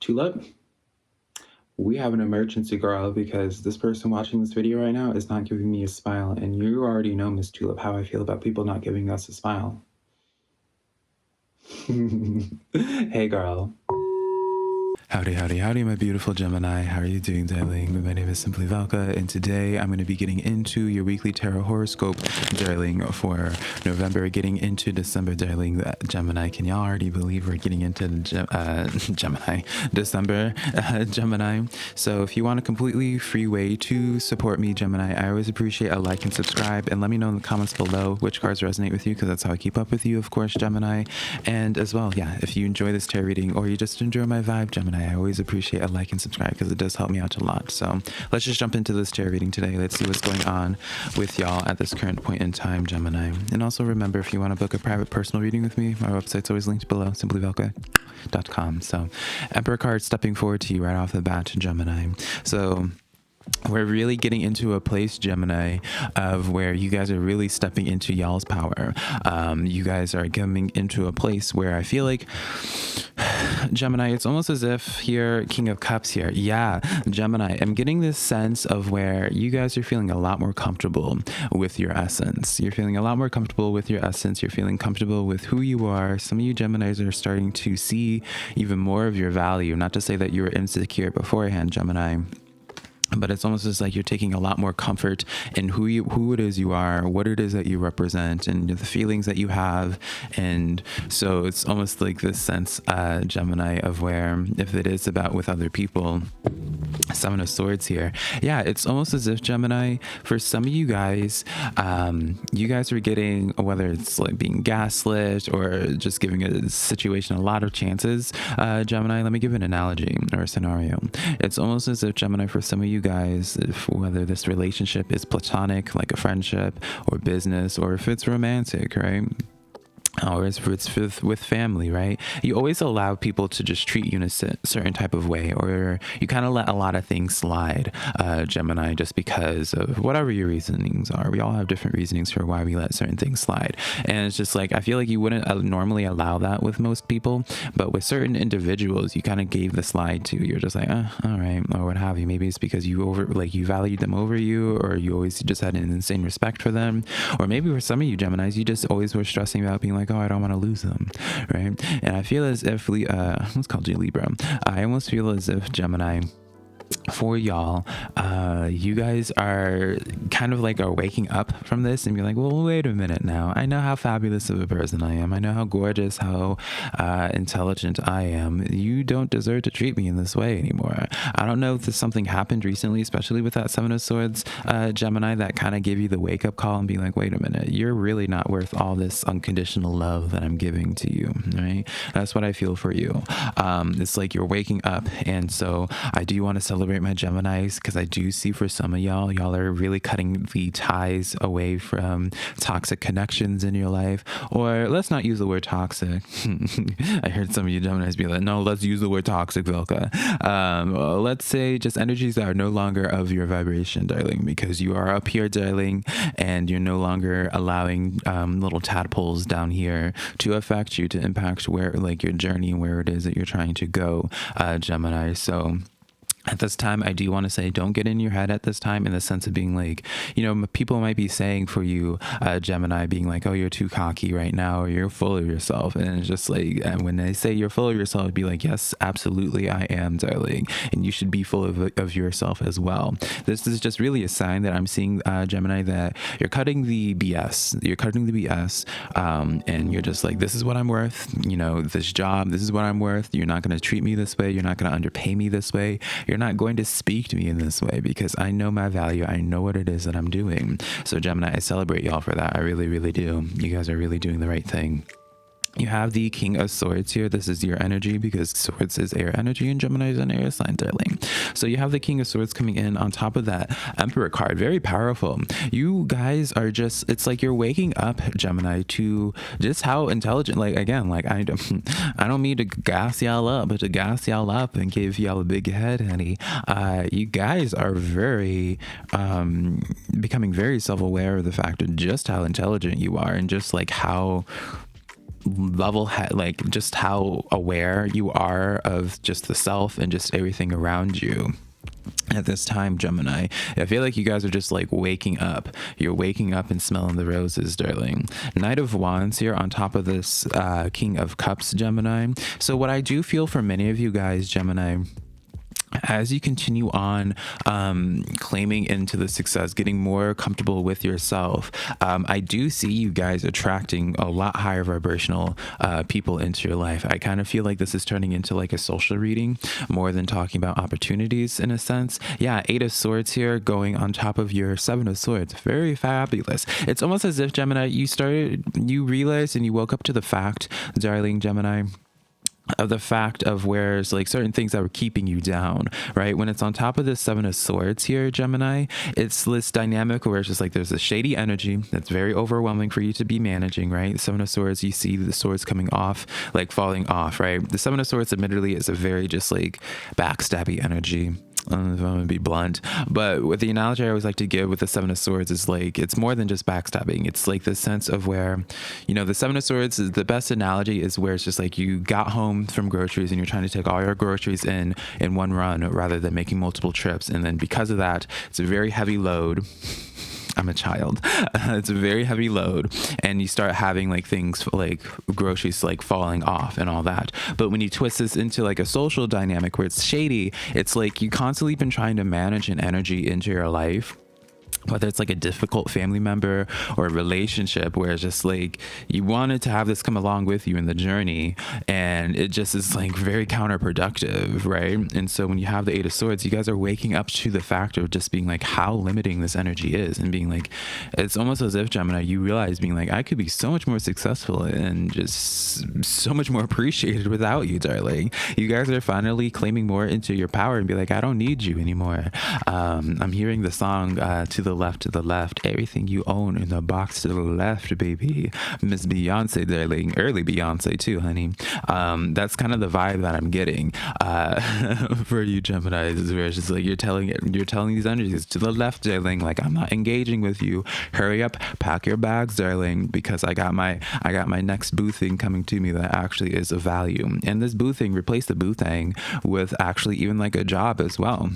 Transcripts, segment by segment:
Tulip, we have an emergency, girl, because this person watching this video right now is not giving me a smile, and you already know, Miss Tulip, how I feel about people not giving us a smile. Hey, girl. Howdy, howdy, howdy, my beautiful Gemini. How are you doing, darling? My name is SimplyVelca, and today I'm going to be getting into your weekly tarot horoscope, darling, for November, getting into December, darling. Gemini, can y'all already believe we're getting into Gemini, December, Gemini? So if you want a completely free way to support me, Gemini, I always appreciate a like and subscribe, and let me know in the comments below which cards resonate with you, because that's how I keep up with you, of course, Gemini. And as well, yeah, if you enjoy this tarot reading or you just enjoy my vibe, Gemini, I always appreciate a like and subscribe because it does help me out a lot. So let's just jump into this tarot reading today. Let's see what's going on with y'all at this current point in time, Gemini. And also remember, if you want to book a private personal reading with me, my website's always linked below, SimplyVelca.com. So Emperor card stepping forward to you right off the bat, Gemini. So we're really getting into a place, Gemini, of where you guys are really stepping into y'all's power. You guys are coming into a place where I feel like, Gemini, it's almost as if here, King of Cups here. Yeah, Gemini, I'm getting this sense of where you guys are feeling a lot more comfortable with your essence. You're feeling a lot more comfortable with your essence. You're feeling comfortable with who you are. Some of you Geminis are starting to see even more of your value. Not to say that you were insecure beforehand, Gemini, but it's almost as like you're taking a lot more comfort in who it is you are, what it is that you represent, and the feelings that you have. And so it's almost like this sense, Gemini, of where if it is about with other people, Seven of Swords here. Yeah, it's almost as if, Gemini, for some of you guys are getting, whether it's like being gaslit or just giving a situation a lot of chances, Gemini, let me give an analogy or a scenario. It's almost as if, Gemini, for some of you guys, whether this relationship is platonic, like a friendship or business, or if it's romantic, right? Or if it's with family, right? You always allow people to just treat you in a certain type of way, or you kind of let a lot of things slide, Gemini, just because of whatever your reasonings are. We all have different reasonings for why we let certain things slide. And it's just like, I feel like you wouldn't normally allow that with most people, but with certain individuals, you kind of gave the slide to. You're just like, all right, or what have you. Maybe it's because you valued them over you, or you always just had an insane respect for them. Or maybe for some of you Geminis, you just always were stressing about being like, oh, I don't want to lose them, right? And I feel as if let's call you Libra. I almost feel as if, Gemini, for y'all, you guys are kind of like are waking up from this and be like, well, wait a minute now. I know how fabulous of a person I am. I know how gorgeous, how intelligent I am. You don't deserve to treat me in this way anymore. I don't know if something happened recently, especially with that Seven of Swords, Gemini, that kind of gave you the wake up call and be like, wait a minute, you're really not worth all this unconditional love that I'm giving to you, right? That's what I feel for you. It's like you're waking up. And so I do want to celebrate my Geminis, because I do see for some of y'all are really cutting the ties away from toxic connections in your life. Or let's not use the word toxic. I heard some of you Geminis be like, no, let's use the word toxic, Velka. Let's say just energies that are no longer of your vibration, darling, because you are up here, darling, and you're no longer allowing little tadpoles down here to affect you, to impact where, like, your journey and where it is that you're trying to go, Gemini. So at this time, I do want to say, don't get in your head at this time, in the sense of being like, people might be saying for you, Gemini, being like, oh, you're too cocky right now, or you're full of yourself. And it's just like, and when they say you're full of yourself, be like, yes, absolutely, I am, darling. And you should be full of yourself as well. This is just really a sign that I'm seeing, Gemini, that you're cutting the BS. You're cutting the BS. And you're just like, this is what I'm worth. This job, this is what I'm worth. You're not going to treat me this way. You're not going to underpay me this way. You're not going to speak to me in this way, because I know my value. I know what it is that I'm doing. So Gemini, I celebrate y'all for that. I really, really do. You guys are really doing the right thing. You have the King of Swords here. This is your energy, because Swords is air energy and Gemini is an air sign, darling. So you have the King of Swords coming in on top of that Emperor card. Very powerful. You guys are just, it's like you're waking up, Gemini, to just how intelligent, like, again, like, I don't mean to gas y'all up, but to gas y'all up and give y'all a big head, honey. You guys are very, becoming very self-aware of the fact of just how intelligent you are, and just like how level head, like just how aware you are of just the self and just everything around you at this time, Gemini. I feel like you guys are just like waking up. You're waking up and smelling the roses, darling. Knight of Wands here on top of this King of Cups, Gemini. So what I do feel for many of you guys, Gemini, as you continue on claiming into the success, getting more comfortable with yourself, I do see you guys attracting a lot higher vibrational people into your life. I kind of feel like this is turning into like a social reading more than talking about opportunities in a sense. Yeah, 8 of Swords here going on top of your 7 of Swords. Very fabulous. It's almost as if, Gemini, you realized and you woke up to the fact, darling Gemini, of the fact of where's like certain things that were keeping you down, right? When it's on top of this 7 of Swords here, Gemini, it's this dynamic where it's just like there's a shady energy that's very overwhelming for you to be managing, right? The 7 of Swords, you see the swords coming off, like falling off, right? The 7 of Swords admittedly is a very just like backstabby energy. I'm going to be blunt, but with the analogy I always like to give with the 7 of Swords is like, it's more than just backstabbing. It's like the sense of where, you know, the 7 of Swords is the best analogy is where it's just like you got home from groceries and you're trying to take all your groceries in one run rather than making multiple trips. And then because of that, it's a very heavy load. I'm a child. It's a very heavy load, and you start having like things like groceries like falling off and all that. But when you twist this into like a social dynamic where it's shady, it's like you constantly been trying to manage an energy into your life, whether it's like a difficult family member or a relationship where it's just like you wanted to have this come along with you in the journey, and it just is like very counterproductive, right? And so when you have the 8 of Swords, you guys are waking up to the fact of just being like how limiting this energy is, and being like, it's almost as if, Gemini, you realize being like, I could be so much more successful and just so much more appreciated without you, darling. You guys are finally claiming more into your power and be like, I don't need you anymore. I'm hearing the song to the left, everything you own in the box to the left, baby. Miss Beyonce, darling. Early Beyonce too, honey. That's kind of the vibe that I'm getting for you Geminis, is where it's just like you're telling these energies to the left, darling, like I'm not engaging with you. Hurry up, pack your bags, darling, because I got my next boo thing coming to me that actually is of value. And this boo thing, replace the boo thing with actually even like a job as well.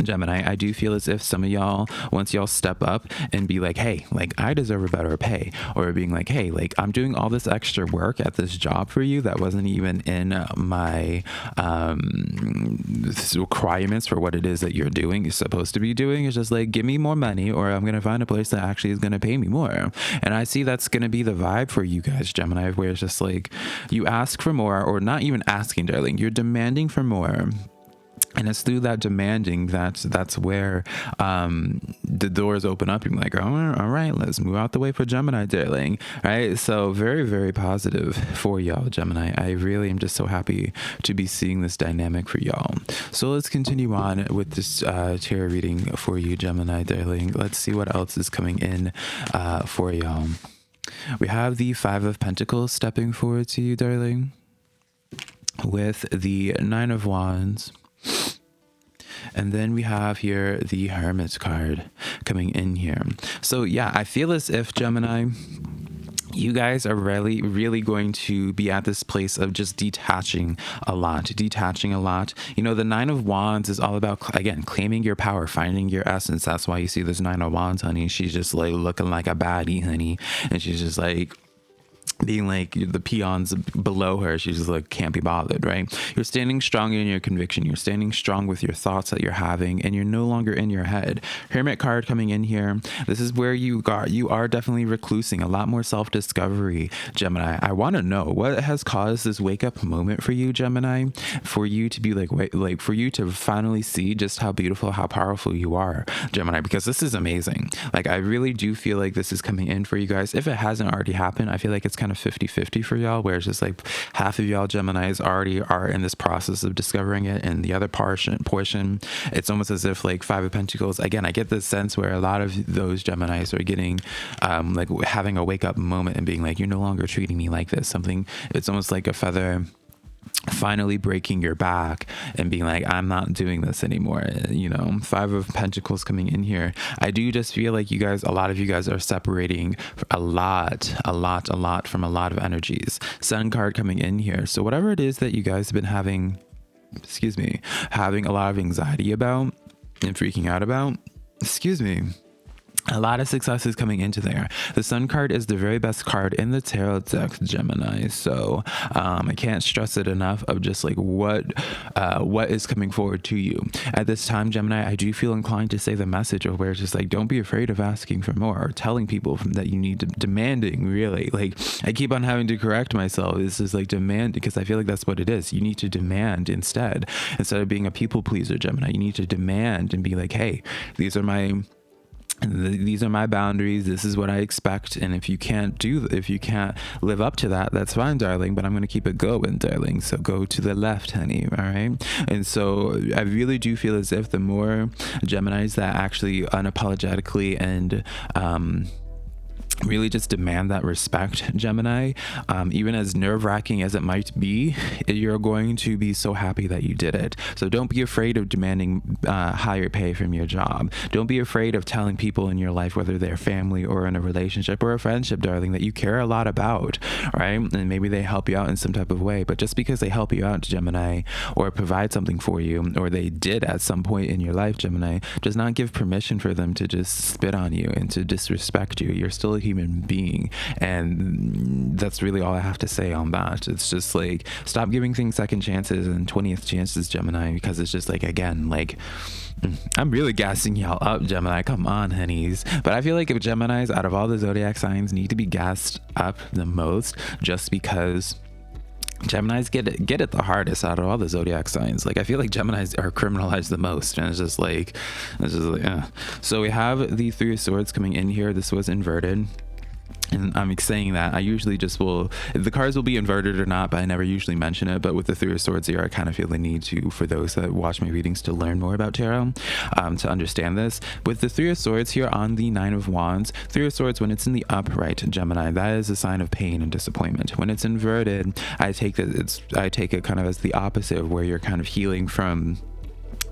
Gemini, I do feel as if some of y'all, once y'all step up and be like, hey, like I deserve a better pay, or being like, hey, like I'm doing all this extra work at this job for you that wasn't even in my requirements for what it is that you're doing, you're supposed to be doing. It's just like, give me more money, or I'm going to find a place that actually is going to pay me more. And I see that's going to be the vibe for you guys, Gemini, where it's just like you ask for more, or not even asking, darling, you're demanding for more. And it's through that demanding that's where the doors open up. You're like, oh, all right, let's move out the way for Gemini, darling. Right? So very, very positive for y'all, Gemini. I really am just so happy to be seeing this dynamic for y'all. So let's continue on with this tarot reading for you, Gemini, darling. Let's see what else is coming in for y'all. We have the 5 of Pentacles stepping forward to you, darling, with the 9 of Wands. And then we have here the Hermit card coming in here. So yeah, I feel as if, Gemini, you guys are really, really going to be at this place of just detaching a lot. You know, the 9 of Wands is all about, again, claiming your power, finding your essence. That's why you see this 9 of Wands, honey. She's just like looking like a baddie, honey. And she's just like being like the peons below her. She's just like, can't be bothered, right? You're standing strong in your conviction. You're standing strong with your thoughts that you're having, and you're no longer in your head. Hermit card coming in here. This is where you are definitely reclusing, a lot more self-discovery, Gemini. I want to know what has caused this wake up moment for you, Gemini, for you to be like for you to finally see just how beautiful, how powerful you are, Gemini, because this is amazing. Like, I really do feel like this is coming in for you guys. If it hasn't already happened, I feel like it's kind of 50-50 for y'all, where it's just like half of y'all Geminis already are in this process of discovering it, and the other portion, it's almost as if like 5 of Pentacles, again, I get this sense where a lot of those Geminis are getting like having a wake up moment and being like, you're no longer treating me like this. Something, it's almost like a feather finally breaking your back and being like, I'm not doing this anymore. You know, Five of Pentacles coming in here. I do just feel like a lot of you guys are separating a lot from a lot of energies. Sun card coming in here. So whatever it is that you guys have been having a lot of anxiety about and freaking out about, a lot of success is coming into there. The Sun card is the very best card in the tarot deck, Gemini. So I can't stress it enough of just like what is coming forward to you at this time, Gemini. I do feel inclined to say the message of where it's just like, don't be afraid of asking for more, or telling people that you need to, demanding, really. Like, I keep on having to correct myself. This is like demand, because I feel like that's what it is. You need to demand instead of being a people pleaser, Gemini. You need to demand and be like, hey, these are my boundaries. This is what I expect. And if you can't live up to that, that's fine, darling, but I'm going to keep it going, darling. So go to the left, honey. All right. And so I really do feel as if the more Geminis that actually unapologetically and really just demand that respect, Gemini, even as nerve-wracking as it might be, you're going to be so happy that you did it. So don't be afraid of demanding higher pay from your job. Don't be afraid of telling people in your life, whether they're family or in a relationship or a friendship, darling, that you care a lot about, right? And maybe they help you out in some type of way, but just because they help you out, Gemini, or provide something for you, or they did at some point in your life, Gemini, does not give permission for them to just spit on you and to disrespect you. You're still a human being, and that's really all I have to say on that. It's just like, stop giving things second chances and 20th chances, Gemini, because it's just like, again, like, I'm really gassing y'all up, Gemini. Come on, honeys. But I feel like if Geminis out of all the zodiac signs need to be gassed up the most, just because Geminis get it the hardest out of all the zodiac signs. Like, I feel like Geminis are criminalized the most, and it's just like So we have the Three of Swords coming in here. This was inverted. And I'm saying that I usually just will, the cards will be inverted or not, but I never usually mention it. But with the Three of Swords here, I kind of feel the need to, for those that watch my readings, to learn more about tarot, to understand this. With the Three of Swords here on the Nine of Wands, Three of Swords, when it's in the upright, Gemini, that is a sign of pain and disappointment. When it's inverted, I take it kind of as the opposite of where you're kind of healing from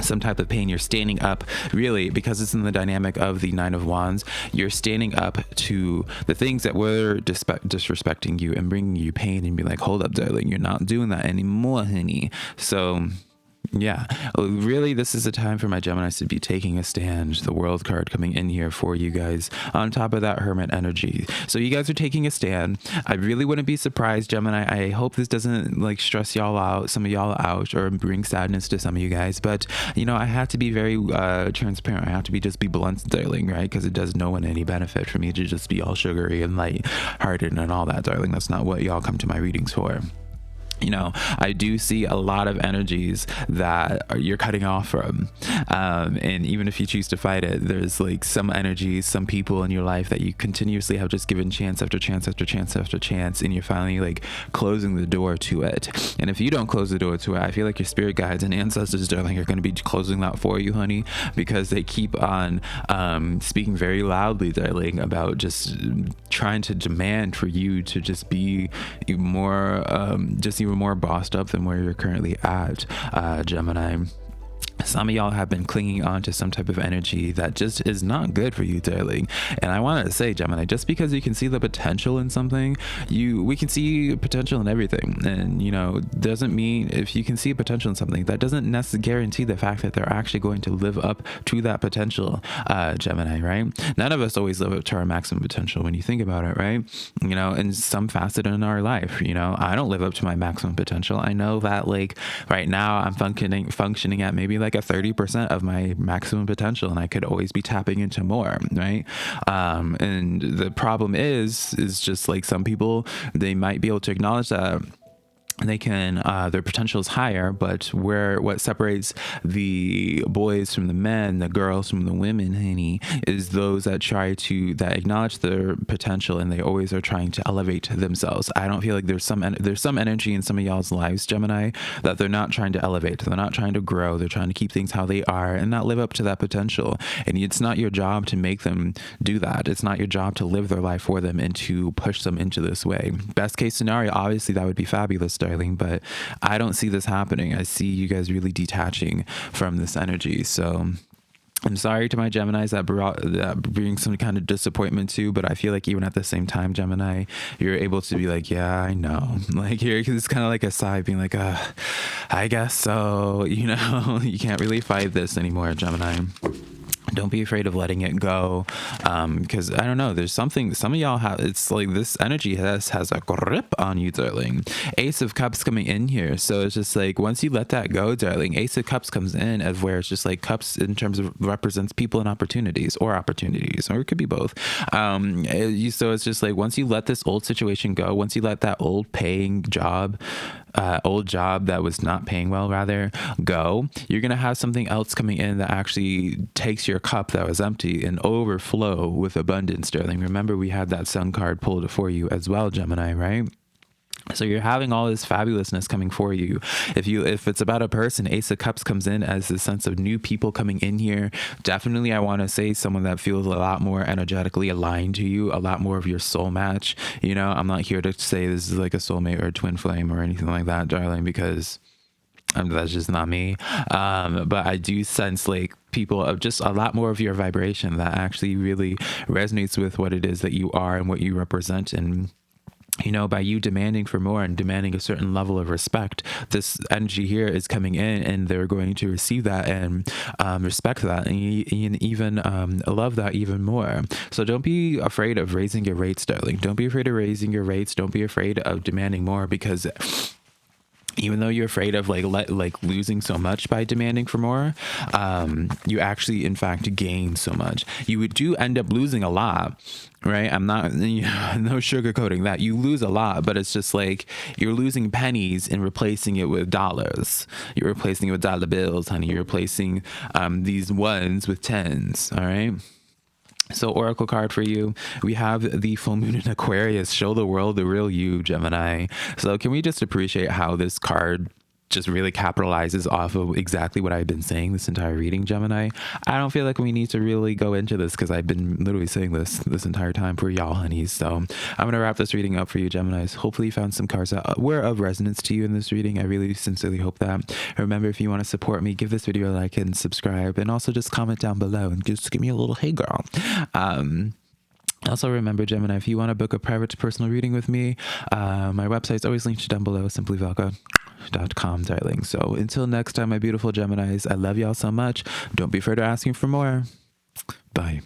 some type of pain. You're standing up, really, because it's in the dynamic of the Nine of Wands. You're standing up to the things that were disrespecting you and bringing you pain, and be like, hold up, darling, you're not doing that anymore, honey. So yeah, really, this is a time for my Geminis to be taking a stand. The World card coming in here for you guys, on top of that Hermit energy. So you guys are taking a stand. I really wouldn't be surprised, Gemini. I hope this doesn't like stress y'all out, some of y'all out, or bring sadness to some of you guys. But you know, I have to be very transparent. I have to just be blunt, darling, right? Because it does no one any benefit for me to just be all sugary and light-hearted and all that, darling. That's not what y'all come to my readings for. You know, I do see a lot of energies that you're cutting off from. And even if you choose to fight it, there's like some energies, some people in your life that you continuously have just given chance after chance after chance after chance, and you're finally like closing the door to it. And if you don't close the door to it, I feel like your spirit guides and ancestors, darling, are going to be closing that for you, honey, because they keep on speaking very loudly, darling, about just trying to demand for you to just be more, just even more bossed up than where you're currently at, Gemini. Some of y'all have been clinging on to some type of energy that just is not good for you, darling. And I want to say, Gemini, just because you can see the potential in something, we can see potential in everything. And, you know, doesn't mean if you can see potential in something, that doesn't necessarily guarantee the fact that they're actually going to live up to that potential, Gemini, right? None of us always live up to our maximum potential when you think about it, right? You know, in some facet in our life, you know, I don't live up to my maximum potential. I know that, like, right now I'm functioning at maybe like a 30% of my maximum potential, and I could always be tapping into more, right? And the problem is just like some people, they might be able to acknowledge that they can, their potential is higher, but what separates the boys from the men, the girls from the women, honey, is those that that acknowledge their potential, and they always are trying to elevate themselves. I don't feel like there's some energy in some of y'all's lives, Gemini, that they're not trying to elevate. They're not trying to grow. They're trying to keep things how they are and not live up to that potential. And it's not your job to make them do that. It's not your job to live their life for them and to push them into this way. Best case scenario, obviously, that would be fabulous, darling, but I don't see this happening. I see you guys really detaching from this energy. So I'm sorry to my Geminis that brings some kind of disappointment too, but I feel like even at the same time, Gemini, you're able to be like, yeah, I know. Like here, cause it's kind of like a sigh being like, I guess so, you know, you can't really fight this anymore, Gemini. Don't be afraid of letting it go, because I don't know, there's something some of y'all have. It's like this energy has a grip on you, darling. Ace of Cups coming in here, so it's just like once you let that go, darling, Ace of Cups comes in as where it's just like cups in terms of represents people and opportunities, or it could be both. So it's just like once you let this old situation go, once you let that old job that was not paying well rather go, you're gonna have something else coming in that actually takes your cup that was empty and overflow with abundance, darling. Remember, we had that sun card pulled for you as well, Gemini, right? So you're having all this fabulousness coming for you. If it's about a person, Ace of Cups comes in as the sense of new people coming in here. Definitely, I want to say someone that feels a lot more energetically aligned to you, a lot more of your soul match. You know, I'm not here to say this is like a soulmate or a twin flame or anything like that, darling, because that's just not me. But I do sense like people of just a lot more of your vibration that actually really resonates with what it is that you are and what you represent. And you know, by you demanding for more and demanding a certain level of respect, this energy here is coming in and they're going to receive that and respect that and even love that even more. So don't be afraid of raising your rates, darling. Don't be afraid of raising your rates. Don't be afraid of demanding more, because even though you're afraid of like losing so much by demanding for more, you actually in fact gain so much. You do end up losing a lot, right? I'm not, you know, no sugarcoating that. You lose a lot, but it's just like you're losing pennies and replacing it with dollars. You're replacing it with dollar bills, honey. You're replacing these ones with tens, all right? So oracle card for you, we have the full moon in Aquarius. Show the world the real you, Gemini. So can we just appreciate how this card just really capitalizes off of exactly what I've been saying this entire reading, Gemini? I don't feel like we need to really go into this because I've been literally saying this entire time for y'all, honeys. So I'm going to wrap this reading up for you, Geminis. Hopefully you found some cards that were of resonance to you in this reading. I really sincerely hope that. Remember, if you want to support me, give this video a like and subscribe, and also just comment down below and just give me a little hey girl. Also remember, Gemini, if you want to book a private personal reading with me, my website's always linked down below, SimplyVelca.com, darling. So until next time, my beautiful Geminis, I love y'all so much. Don't be afraid of asking for more. Bye.